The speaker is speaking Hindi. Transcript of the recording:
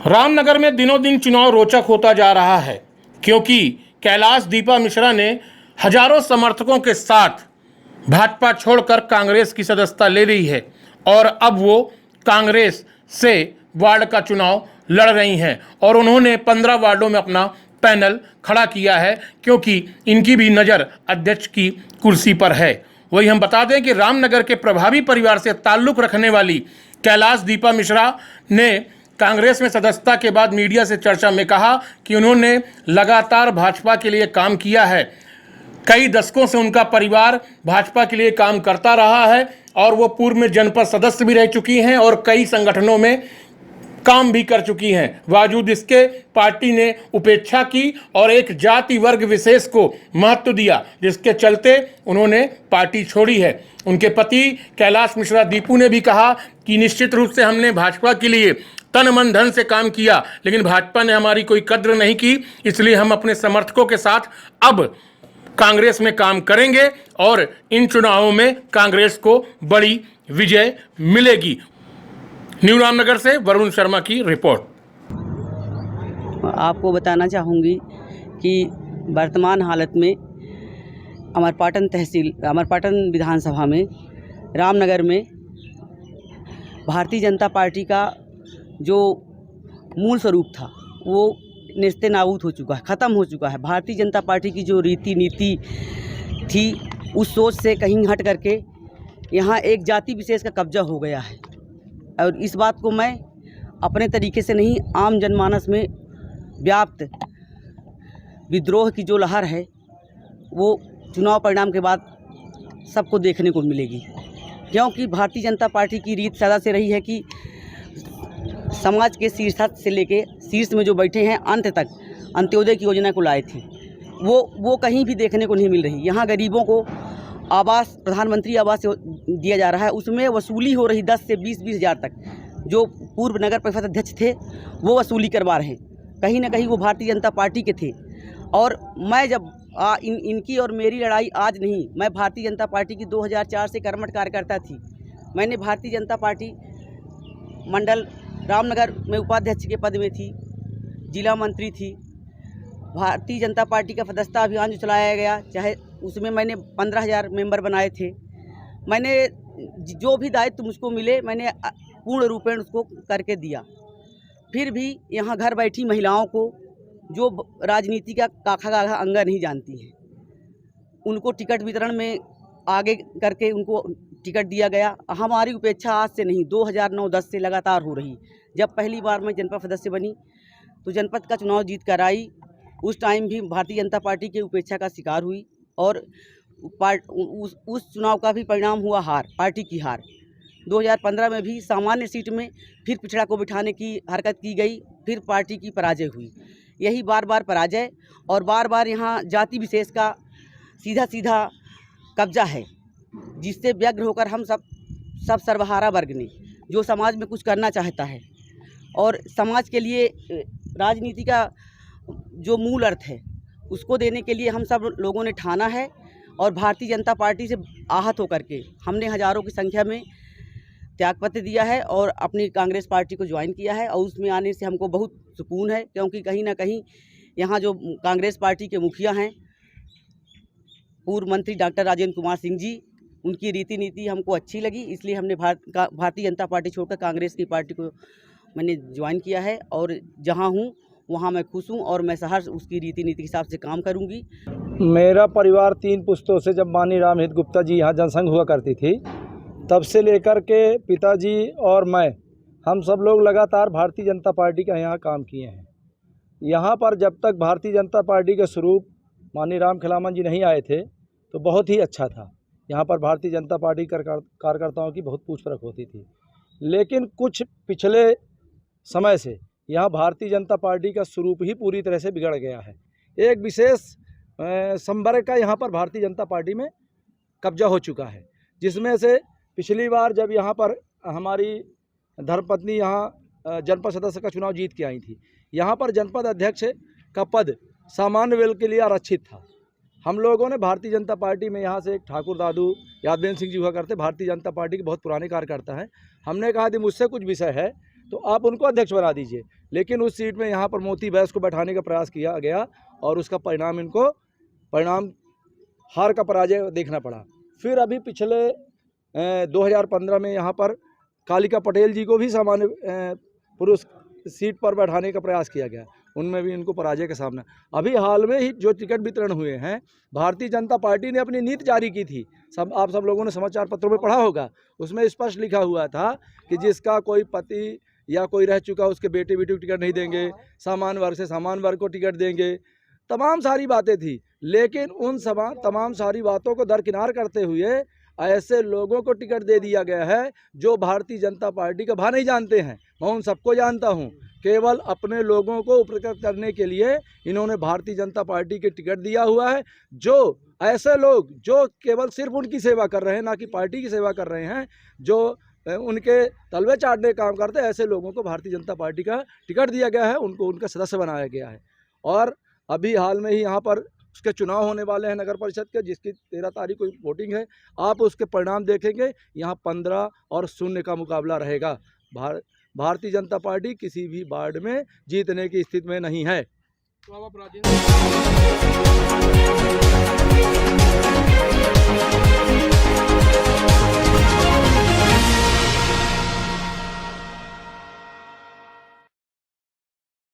रामनगर में दिनों दिन चुनाव रोचक होता जा रहा है क्योंकि कैलाश दीपा मिश्रा ने हजारों समर्थकों के साथ भाजपा छोड़कर कांग्रेस की सदस्यता ले ली है और अब वो कांग्रेस से वार्ड का चुनाव लड़ रही हैं और उन्होंने 15 वार्डों में अपना पैनल खड़ा किया है क्योंकि इनकी भी नज़र अध्यक्ष की कुर्सी पर है। वही हम बता दें कि रामनगर के प्रभावी परिवार से ताल्लुक़ रखने वाली कैलाश दीपा मिश्रा ने कांग्रेस में सदस्यता के बाद मीडिया से चर्चा में कहा कि उन्होंने लगातार भाजपा के लिए काम किया है। कई दशकों से उनका परिवार भाजपा के लिए काम करता रहा है और वो पूर्व में जनपद सदस्य भी रह चुकी हैं और कई संगठनों में काम भी कर चुकी हैं। बावजूद इसके पार्टी ने उपेक्षा की और एक जाति वर्ग विशेष को महत्व दिया, जिसके चलते उन्होंने पार्टी छोड़ी है। उनके पति कैलाश मिश्रा दीपू ने भी कहा कि निश्चित रूप से हमने भाजपा के लिए तन मन धन से काम किया, लेकिन भाजपा ने हमारी कोई कद्र नहीं की, इसलिए हम अपने समर्थकों के साथ अब कांग्रेस में काम करेंगे और इन चुनावों में कांग्रेस को बड़ी विजय मिलेगी। न्यू रामनगर से वरुण शर्मा की रिपोर्ट। आपको बताना चाहूँगी कि वर्तमान हालत में अमरपाटन विधानसभा में रामनगर में भारतीय जनता पार्टी का जो मूल स्वरूप था वो नेस्ते नाबूद हो चुका है, ख़त्म हो चुका है। भारतीय जनता पार्टी की जो रीति नीति थी उस सोच से कहीं हट करके यहाँ एक जाति विशेष का कब्जा हो गया है और इस बात को मैं अपने तरीके से नहीं, आम जनमानस में व्याप्त विद्रोह की जो लहर है वो चुनाव परिणाम के बाद सबको देखने को मिलेगी। क्योंकि भारतीय जनता पार्टी की रीत सदा से रही है कि समाज के शीर्ष से लेके शीर्ष में जो बैठे हैं अंत तक अंत्योदय की योजना को लाए थे, वो कहीं भी देखने को नहीं मिल रही। यहाँ गरीबों को आवास, प्रधानमंत्री आवास दिया जा रहा है, उसमें वसूली हो रही 10 से 20 हज़ार तक। जो पूर्व नगर परिषद अध्यक्ष थे वो वसूली करवा रहे हैं, कहीं ना कहीं वो भारतीय जनता पार्टी के थे। और मैं जब इनकी और मेरी लड़ाई आज नहीं, मैं भारतीय जनता पार्टी की 2004 से कर्मठ कार्यकर्ता थी। मैंने भारतीय जनता पार्टी मंडल रामनगर में उपाध्यक्ष के पद में थी, जिला मंत्री थी। भारतीय जनता पार्टी का सदस्यता अभियान जो चलाया गया, चाहे उसमें मैंने 15,000 मेंबर बनाए थे। मैंने जो भी दायित्व मुझको मिले मैंने पूर्ण रूपेण उसको करके दिया। फिर भी यहाँ घर बैठी महिलाओं को जो राजनीति का काखा काखा अंगा नहीं जानती हैं, उनको टिकट वितरण में आगे करके उनको टिकट दिया गया। हमारी उपेक्षा आज से नहीं, 2009-10 से लगातार हो रही। जब पहली बार मैं जनपद सदस्य बनी तो जनपद का चुनाव जीत कर आई, उस टाइम भी भारतीय जनता पार्टी की उपेक्षा का शिकार हुई और उस चुनाव का भी परिणाम हुआ हार, पार्टी की हार। 2015 में भी सामान्य सीट में फिर पिछड़ा को बिठाने की हरकत की गई, फिर पार्टी की पराजय हुई। यही बार बार पराजय और बार बार यहाँ जाति विशेष का सीधा कब्जा है, जिससे व्यग्र होकर हम सब सर्वहारा वर्ग ने जो समाज में कुछ करना चाहता है और समाज के लिए राजनीति का जो मूल अर्थ है उसको देने के लिए हम सब लोगों ने ठाना है। और भारतीय जनता पार्टी से आहत होकर के हमने हज़ारों की संख्या में त्यागपत्र दिया है और अपनी कांग्रेस पार्टी को ज्वाइन किया है और उसमें आने से हमको बहुत सुकून है, क्योंकि कहीं ना कहीं यहाँ जो कांग्रेस पार्टी के मुखिया हैं, पूर्व मंत्री डॉक्टर राजेंद्र कुमार सिंह जी, उनकी रीति नीति हमको अच्छी लगी, इसलिए हमने भारतीय जनता पार्टी छोड़कर कांग्रेस की पार्टी को मैंने ज्वाइन किया है। और जहाँ हूँ वहाँ मैं खुश हूँ और मैं सहर्ष उसकी रीति नीति के हिसाब से काम करूँगी। मेरा परिवार 3 पुश्तों से, जब माननीय रामहित गुप्ता जी यहाँ जनसंघ हुआ करती थी तब से लेकर के पिताजी और मैं, हम सब लोग लगातार भारतीय जनता पार्टी का यहाँ काम किए हैं। यहाँ पर जब तक भारतीय जनता पार्टी के स्वरूप माननीय राम खिलावन जी नहीं आए थे तो बहुत ही अच्छा था। यहाँ पर भारतीय जनता पार्टी कार्यकर्ताओं की बहुत पूछ परख होती थी, लेकिन कुछ पिछले समय से यहाँ भारतीय जनता पार्टी का स्वरूप ही पूरी तरह से बिगड़ गया है। एक विशेष संवर्ग का यहाँ पर भारतीय जनता पार्टी में कब्जा हो चुका है, जिसमें से पिछली बार जब यहाँ पर हमारी धर्मपत्नी यहाँ जनपद सदस्य का चुनाव जीत के आई थी, यहाँ पर जनपद अध्यक्ष का पद सामान्य वर्ग के लिए आरक्षित था। हम लोगों ने भारतीय जनता पार्टी में यहाँ से एक ठाकुर दादू यादवेंद्र सिंह जी हुआ करते, भारतीय जनता पार्टी के बहुत पुराने कार्यकर्ता हैं। हमने कहा कि मुझसे कुछ विषय है तो आप उनको अध्यक्ष बना दीजिए, लेकिन उस सीट में यहाँ पर मोती बैस को बैठाने का प्रयास किया गया और उसका परिणाम हार का पराजय देखना पड़ा। फिर अभी पिछले 2015 में यहाँ पर कालिका पटेल जी को भी सामान्य पुरुष सीट पर बैठाने का प्रयास किया गया, उनमें भी इनको पराजय का सामना। अभी हाल में ही जो टिकट वितरण हुए हैं, भारतीय जनता पार्टी ने अपनी नीति जारी की थी, आप सब लोगों ने समाचार पत्रों में पढ़ा होगा। उसमें स्पष्ट लिखा हुआ था कि जिसका कोई पति या कोई रह चुका उसके बेटे बेटी को टिकट नहीं देंगे, सामान्य वर्ग से सामान्य वर्ग को टिकट देंगे, तमाम सारी बातें थी। लेकिन उन तमाम सारी बातों को दरकिनार करते हुए ऐसे लोगों को टिकट दे दिया गया है जो भारतीय जनता पार्टी का भा नहीं जानते हैं। मैं उन सबको जानता हूं, केवल अपने लोगों को उपकृत करने के लिए इन्होंने भारतीय जनता पार्टी के टिकट दिया हुआ है। जो ऐसे लोग जो केवल सिर्फ उनकी सेवा कर रहे हैं, ना कि पार्टी की सेवा कर रहे हैं, जो उनके तलवे चाटने का काम करते हैं, ऐसे लोगों को भारतीय जनता पार्टी का टिकट दिया गया है, उनको उनका सदस्य बनाया गया है। और अभी हाल में ही यहाँ पर उसके चुनाव होने वाले हैं नगर परिषद के, जिसकी 13 तारीख को वोटिंग है। आप उसके परिणाम देखेंगे, यहाँ 15 और 0 का मुकाबला रहेगा। भारतीय जनता पार्टी किसी भी वार्ड में जीतने की स्थिति में नहीं है। तो अब आप राजेंद्र